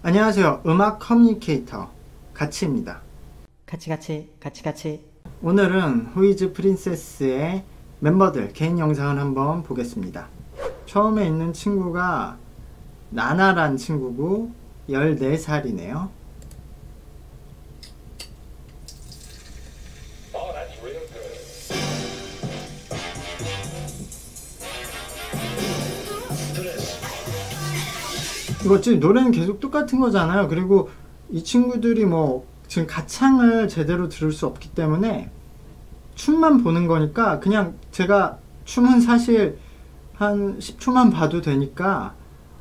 안녕하세요. 음악 커뮤니케이터 가치입니다. 같이. 오늘은 후이즈 프린세스의 멤버들 개인 영상을 한번 보겠습니다. 처음에 있는 친구가 나나란 친구고 14살이네요. 이거 지금 노래는 계속 똑같은 거잖아요. 그리고 이 친구들이 뭐 지금 가창을 제대로 들을 수 없기 때문에 춤만 보는 거니까 그냥 제가 춤은 사실 한 10초만 봐도 되니까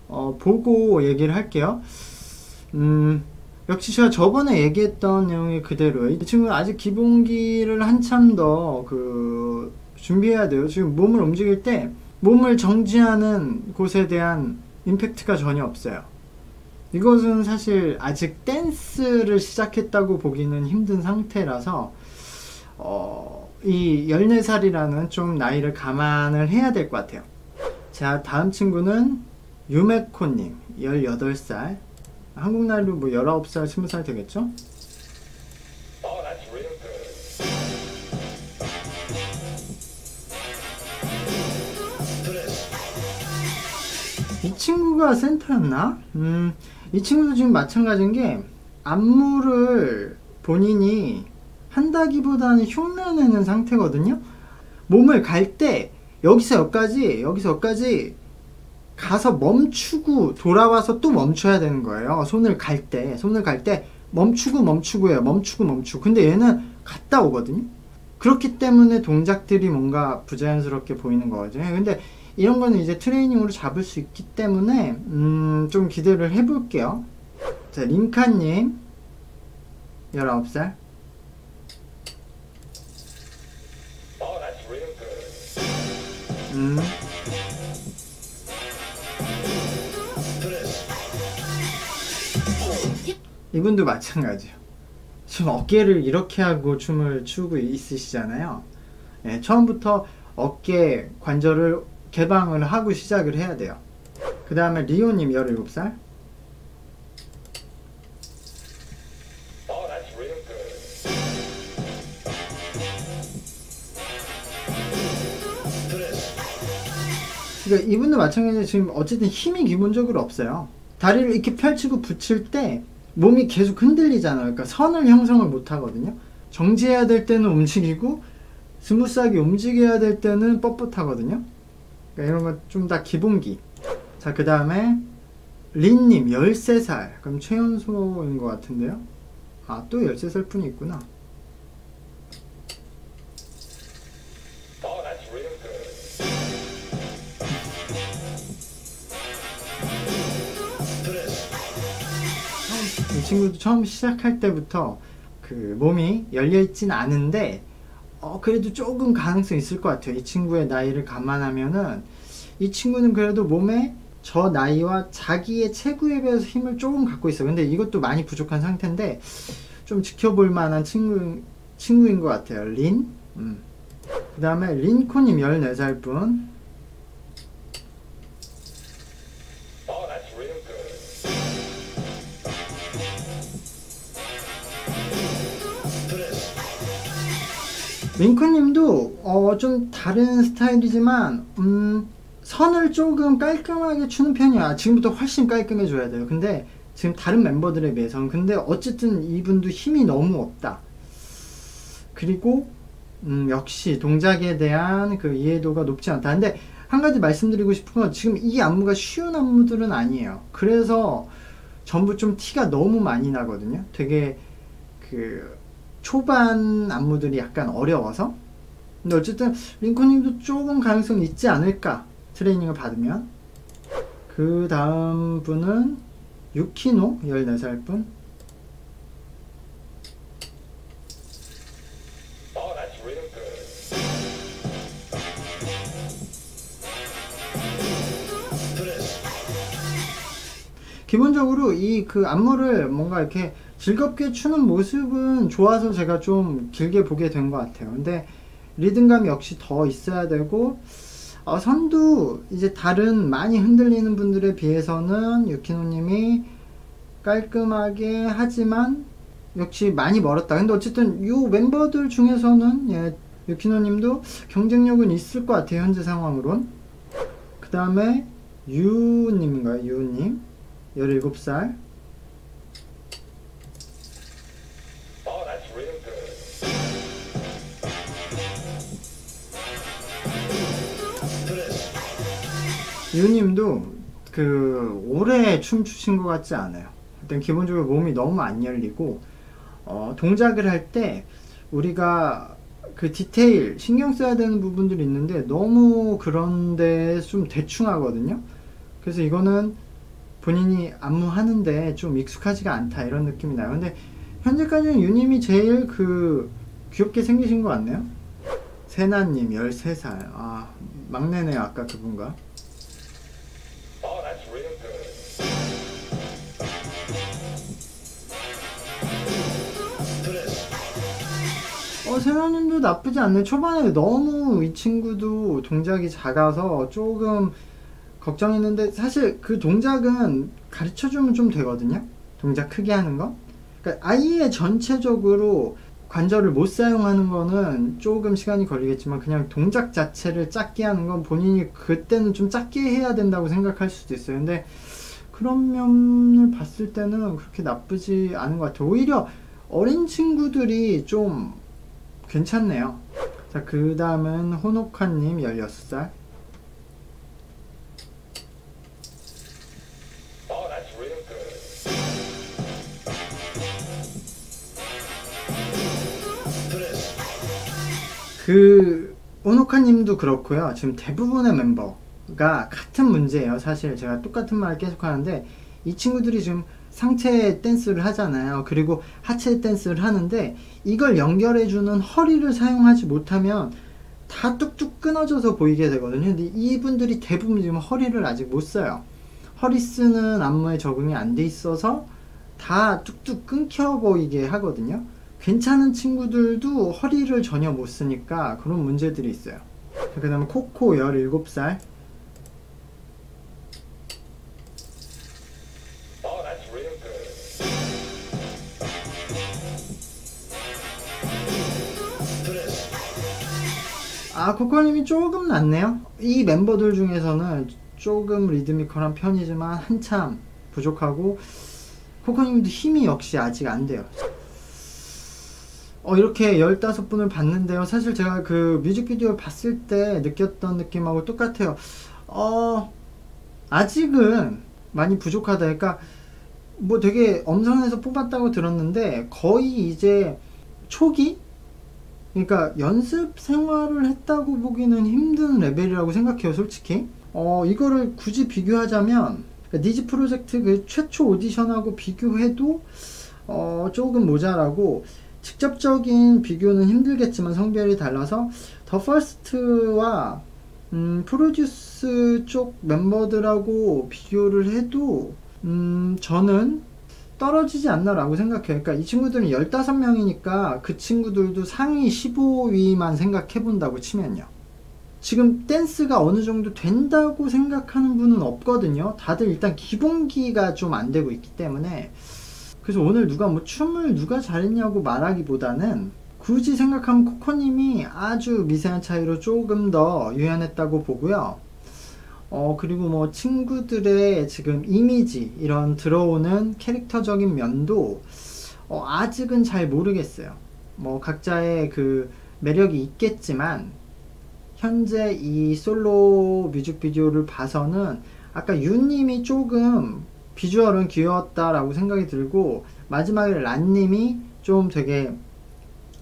보고 얘기를 할게요. 역시 제가 저번에 얘기했던 내용이 그대로예요. 이 친구는 아직 기본기를 한참 더 준비해야 돼요. 지금 몸을 움직일 때 몸을 정지하는 곳에 대한 임팩트가 전혀 없어요. 이것은 사실 아직 댄스를 시작했다고 보기는 힘든 상태라서 이 14살이라는 좀 나이를 감안을 해야 될 것 같아요. 자, 다음 친구는 유메코님 18살, 한국 나이로 뭐 19살, 20살 되겠죠? 이 친구가 센터였나? 이 친구도 지금 마찬가지인 게 안무를 본인이 한다기보다는 흉내내는 상태거든요. 몸을 갈 때 여기서 여기까지 가서 멈추고 돌아와서 또 멈춰야 되는 거예요. 손을 갈 때 멈추고예요. 멈추고. 근데 얘는 갔다 오거든요. 그렇기 때문에 동작들이 뭔가 부자연스럽게 보이는 거거든요. 근데 이런 거는 이제 트레이닝으로 잡을 수 있기 때문에 좀 기대를 해볼게요. 자, 링카님 19살. 이분도 마찬가지예요. 지금 어깨를 이렇게 하고 춤을 추고 있으시잖아요. 네, 처음부터 어깨 관절을 개방을 하고 시작을 해야 돼요. 그 다음에 리오님 17살. 그러니까 이분도 마찬가지로 지금 어쨌든 힘이 기본적으로 없어요. 다리를 이렇게 펼치고 붙일 때 몸이 계속 흔들리잖아요. 그러니까 선을 형성을 못 하거든요. 정지해야 될 때는 움직이고 스무스하게 움직여야 될 때는 뻣뻣하거든요. 그러니까 이런 거 좀 다 기본기. 자, 그 다음에 린님 13살. 그럼 최연소인 것 같은데요. 아, 또 13살 분이 있구나. 이 친구도 처음 시작할 때부터 몸이 열려있진 않은데 그래도 조금 가능성이 있을 것 같아요. 이 친구의 나이를 감안하면은 이 친구는 그래도 몸에 저 나이와 자기의 체구에 비해서 힘을 조금 갖고 있어요. 근데 이것도 많이 부족한 상태인데 좀 지켜볼 만한 친구인 것 같아요. 린. 그 다음에 린코님 14살 분. 링크님도 좀 다른 스타일이지만 선을 조금 깔끔하게 추는 편이야. 지금부터 훨씬 깔끔해져야 돼요. 근데 지금 다른 멤버들에 비해서는. 근데 어쨌든 이분도 힘이 너무 없다. 그리고 역시 동작에 대한 그 이해도가 높지 않다. 근데 한 가지 말씀드리고 싶은 건 지금 이 안무가 쉬운 안무들은 아니에요. 그래서 전부 좀 티가 너무 많이 나거든요. 되게 초반 안무들이 약간 어려워서. 근데 어쨌든 링컨님도 조금 가능성이 있지 않을까, 트레이닝을 받으면. 그 다음 분은 유키노 14살 분. 기본적으로 이 안무를 뭔가 이렇게 즐겁게 추는 모습은 좋아서 제가 좀 길게 보게 된 것 같아요. 근데 리듬감이 역시 더 있어야 되고, 선도 이제 다른 많이 흔들리는 분들에 비해서는 유키노님이 깔끔하게 하지만 역시 많이 멀었다. 근데 어쨌든 이 멤버들 중에서는 예, 유키노님도 경쟁력은 있을 것 같아요. 현재 상황으론. 그 다음에 유님인가요? 유님 17살. 유님도 오래 춤추신 것 같지 않아요. 일단 기본적으로 몸이 너무 안 열리고 동작을 할 때 우리가 그 디테일 신경 써야 되는 부분들이 있는데 너무 그런데 좀 대충 하거든요. 그래서 이거는 본인이 안무하는데 좀 익숙하지가 않다 이런 느낌이 나요. 근데 현재까지는 유님이 제일 귀엽게 생기신 것 같네요. 세나님 13살. 아, 막내네요. 아까 그분가. 세나님도 나쁘지 않네. 초반에 너무 이 친구도 동작이 작아서 조금 걱정했는데 사실 그 동작은 가르쳐주면 좀 되거든요. 동작 크게 하는 거. 그러니까 아예 전체적으로 관절을 못 사용하는 거는 조금 시간이 걸리겠지만 그냥 동작 자체를 작게 하는 건 본인이 그때는 좀 작게 해야 된다고 생각할 수도 있어요. 근데 그런 면을 봤을 때는 그렇게 나쁘지 않은 것 같아요. 오히려 어린 친구들이 좀 괜찮네요. 자, 그 다음은 호노카님 16살. 호노카님도 그렇고요. 지금 대부분의 멤버가 같은 문제예요. 사실 제가 똑같은 말을 계속 하는데 이 친구들이 지금 상체 댄스를 하잖아요. 그리고 하체 댄스를 하는데 이걸 연결해주는 허리를 사용하지 못하면 다 뚝뚝 끊어져서 보이게 되거든요. 근데 이분들이 대부분 지금 허리를 아직 못 써요. 허리 쓰는 안무에 적응이 안 돼 있어서 다 뚝뚝 끊겨 보이게 하거든요. 괜찮은 친구들도 허리를 전혀 못 쓰니까 그런 문제들이 있어요. 그 다음에 코코 17살. 코코님이 조금 낫네요. 이 멤버들 중에서는 조금 리드미컬한 편이지만 한참 부족하고 코코님도 힘이 역시 아직 안 돼요. 이렇게 15분을 봤는데요. 사실 제가 그 뮤직비디오를 봤을 때 느꼈던 느낌하고 똑같아요. 아직은 많이 부족하다. 그러니까 뭐 되게 엄선해서 뽑았다고 들었는데 거의 이제 초기? 그러니까 연습 생활을 했다고 보기는 힘든 레벨이라고 생각해요, 솔직히. 이거를 굳이 비교하자면 그러니까 니즈 프로젝트 그 최초 오디션하고 비교해도 조금 모자라고, 직접적인 비교는 힘들겠지만 성별이 달라서 더 퍼스트와 프로듀스 쪽 멤버들하고 비교를 해도 저는 떨어지지 않나라고 생각해요. 그러니까 이 친구들은 15명이니까 그 친구들도 상위 15위만 생각해 본다고 치면요. 지금 댄스가 어느 정도 된다고 생각하는 분은 없거든요. 다들 일단 기본기가 좀 안 되고 있기 때문에. 그래서 오늘 누가 뭐 춤을 누가 잘했냐고 말하기보다는 굳이 생각하면 코코님이 아주 미세한 차이로 조금 더 유연했다고 보고요. 그리고 뭐 친구들의 지금 이미지, 이런 들어오는 캐릭터적인 면도 아직은 잘 모르겠어요. 뭐 각자의 그 매력이 있겠지만 현재 이 솔로 뮤직비디오를 봐서는 아까 유님이 조금 비주얼은 귀여웠다라고 생각이 들고, 마지막에 란님이 좀 되게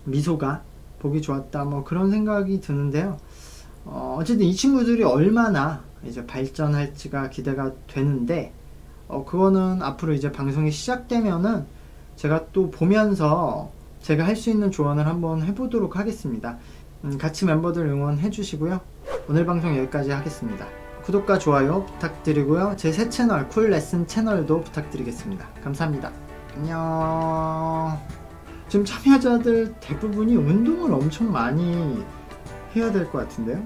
미소가 보기 좋았다, 뭐 그런 생각이 드는데요. 어쨌든 이 친구들이 얼마나 이제 발전할지가 기대가 되는데, 그거는 앞으로 이제 방송이 시작되면은 제가 또 보면서 제가 할 수 있는 조언을 한번 해보도록 하겠습니다. 같이 멤버들 응원해 주시고요. 오늘 방송 여기까지 하겠습니다. 구독과 좋아요 부탁드리고요. 제 새 채널 쿨레슨 채널도 부탁드리겠습니다. 감사합니다. 안녕. 지금 참여자들 대부분이 운동을 엄청 많이 해야 될 것 같은데요.